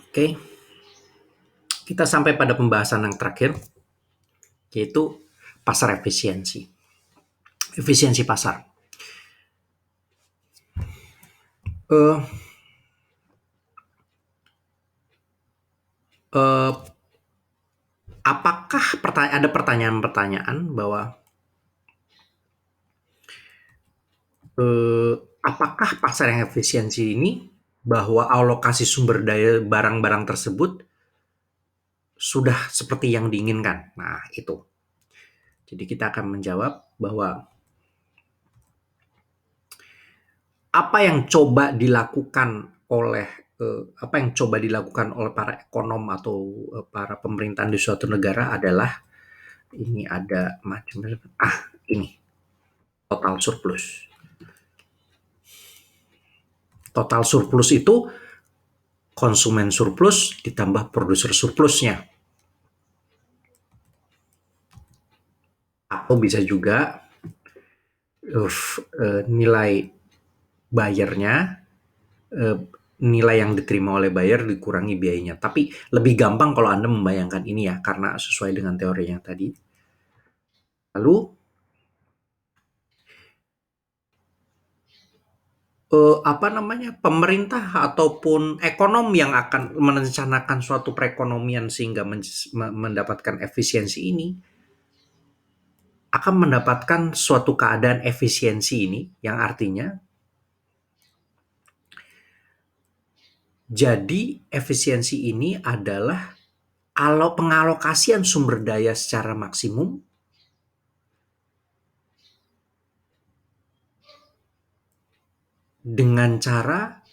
Oke, kita sampai pada pembahasan yang terakhir, yaitu pasar efisiensi. Efisiensi pasar. Eh, eh, apakah ada pertanyaan-pertanyaan bahwa eh, apakah pasar yang efisiensi ini bahwa alokasi sumber daya barang-barang tersebut sudah seperti yang diinginkan? Nah, itu. Jadi kita akan menjawab bahwa apa yang coba dilakukan oleh apa yang coba dilakukan oleh para ekonom atau para pemerintahan di suatu negara adalah ini ada macam ini total surplus. Total surplus itu konsumen surplus ditambah produser surplusnya. Atau bisa juga nilai bayarnya, eh, nilai yang diterima oleh buyer dikurangi biayanya. Tapi lebih gampang kalau Anda membayangkan ini ya, karena sesuai dengan teori yang tadi. Lalu apa namanya, pemerintah ataupun ekonom yang akan merencanakan suatu perekonomian sehingga mendapatkan efisiensi ini akan mendapatkan suatu keadaan efisiensi ini yang artinya jadi efisiensi ini adalah pengalokasian sumber daya secara maksimum dengan cara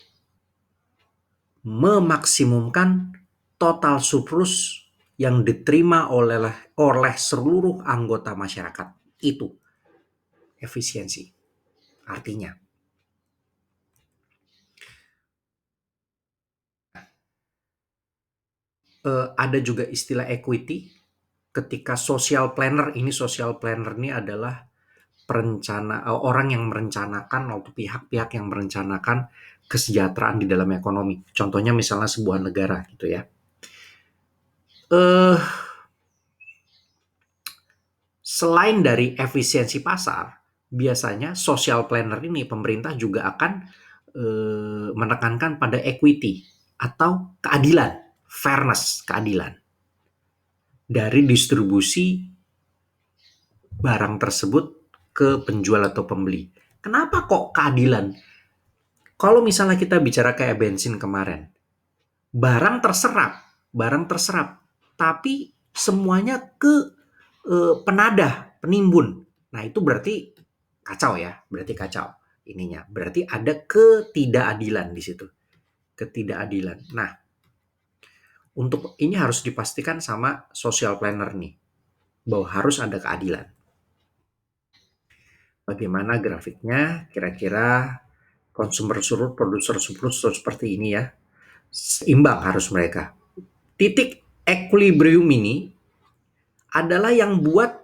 memaksimumkan total surplus yang diterima oleh seluruh anggota masyarakat. Itu efisiensi. Artinya, ada juga istilah equity. Ketika social planner ini adalah orang yang merencanakan atau pihak-pihak yang merencanakan kesejahteraan di dalam ekonomi. Contohnya misalnya sebuah negara gitu ya. Selain dari efisiensi pasar, biasanya social planner ini pemerintah juga akan menekankan pada equity atau keadilan, fairness, keadilan dari distribusi barang tersebut ke penjual atau pembeli. Kenapa kok keadilan? Kalau misalnya kita bicara kayak bensin kemarin, barang terserap, tapi semuanya ke penadah, penimbun. Nah, itu berarti kacau ya, berarti kacau ininya. Berarti ada ketidakadilan di situ. Ketidakadilan. Nah, untuk ini harus dipastikan sama social planner nih, bahwa harus ada keadilan. Bagaimana grafiknya? Kira-kira consumer surplus, producer surplus seperti ini ya. Seimbang harus mereka. Titik equilibrium ini adalah yang buat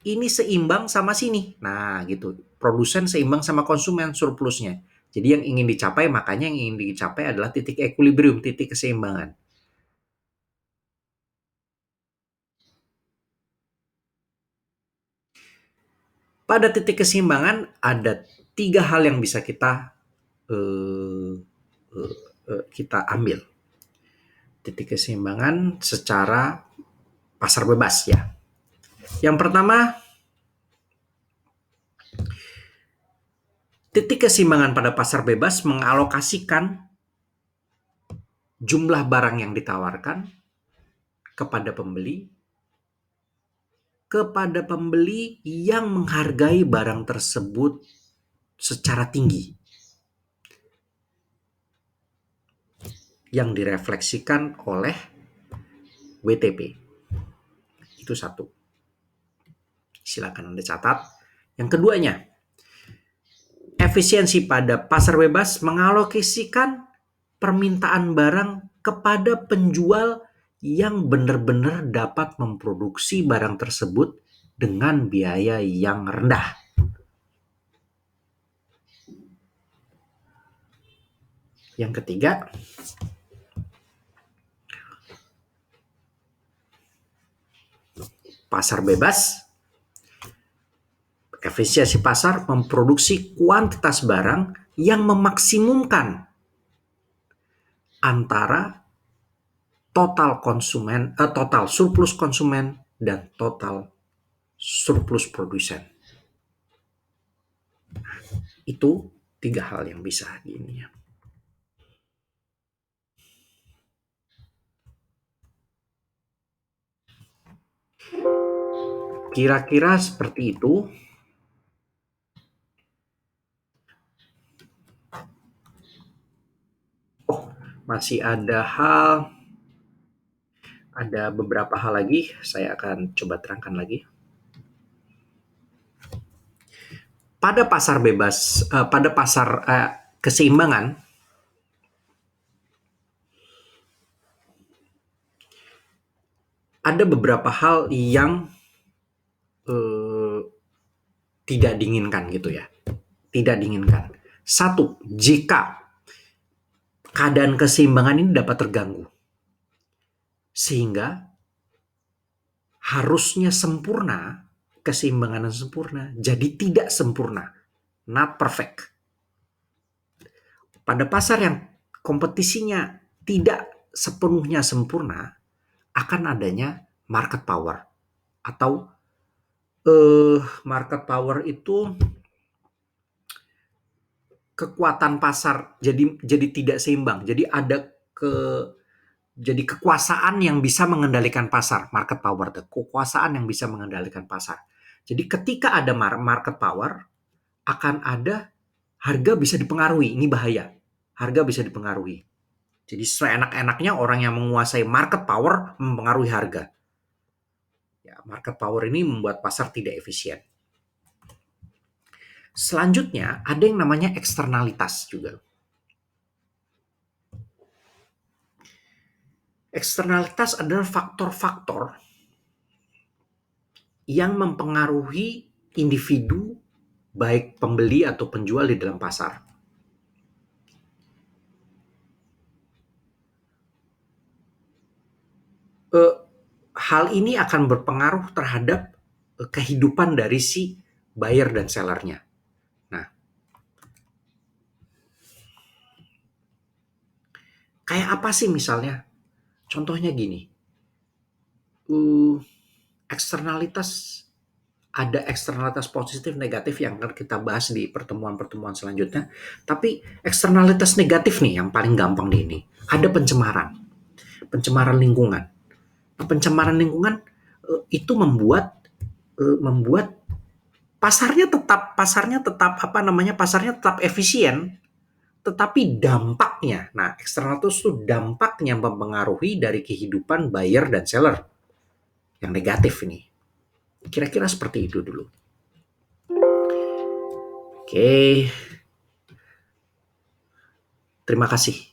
ini seimbang sama sini. Nah, gitu. Produsen seimbang sama konsumen surplusnya. Jadi yang ingin dicapai, makanya yang ingin dicapai adalah titik equilibrium, titik keseimbangan. Pada titik keseimbangan ada 3 hal yang bisa uh, kita ambil. Titik keseimbangan secara pasar bebas ya. Yang pertama, titik keseimbangan pada pasar bebas mengalokasikan jumlah barang yang ditawarkan kepada pembeli yang menghargai barang tersebut secara tinggi, yang direfleksikan oleh WTP. Itu satu. Silakan Anda catat. Yang keduanya, efisiensi pada pasar bebas mengalokasikan permintaan barang kepada penjual yang benar-benar dapat memproduksi barang tersebut dengan biaya yang rendah. Yang ketiga, pasar bebas. Efisiensi pasar memproduksi kuantitas barang yang memaksimumkan antara total surplus konsumen dan total surplus produsen. Itu tiga hal yang bisa gini ya. Kira-kira seperti itu. Oh, masih ada beberapa hal lagi, saya akan coba terangkan lagi. Pada pasar bebas, pada pasar keseimbangan, ada beberapa hal yang eh, tidak diinginkan gitu ya. Tidak diinginkan. Satu, jika keadaan keseimbangan ini dapat terganggu, sehingga harusnya sempurna, keseimbangan yang sempurna, jadi tidak sempurna, not perfect. Pada pasar yang kompetisinya tidak sepenuhnya sempurna, akan adanya market power. Atau market power itu kekuatan pasar jadi tidak seimbang. Jadi kekuasaan yang bisa mengendalikan pasar, market power, kekuasaan yang bisa mengendalikan pasar. Jadi ketika ada market power, akan ada harga bisa dipengaruhi. Ini bahaya. Harga bisa dipengaruhi. Jadi seenak-enaknya orang yang menguasai market power mempengaruhi harga. Ya, market power ini membuat pasar tidak efisien. Selanjutnya ada yang namanya eksternalitas juga. Eksternalitas adalah faktor-faktor yang mempengaruhi individu, baik pembeli atau penjual di dalam pasar. Hal ini akan berpengaruh terhadap kehidupan dari si buyer dan sellernya. Nah, kayak apa sih misalnya? Contohnya gini, eksternalitas ada eksternalitas positif negatif yang akan kita bahas di pertemuan-pertemuan selanjutnya. Tapi eksternalitas negatif nih yang paling gampang di ini. Ada pencemaran lingkungan. Nah, pencemaran lingkungan itu membuat pasarnya tetap efisien, tetapi dampaknya, nah eksternalitas itu dampaknya mempengaruhi dari kehidupan buyer dan seller yang negatif ini. Kira-kira seperti itu dulu. Oke. Terima kasih.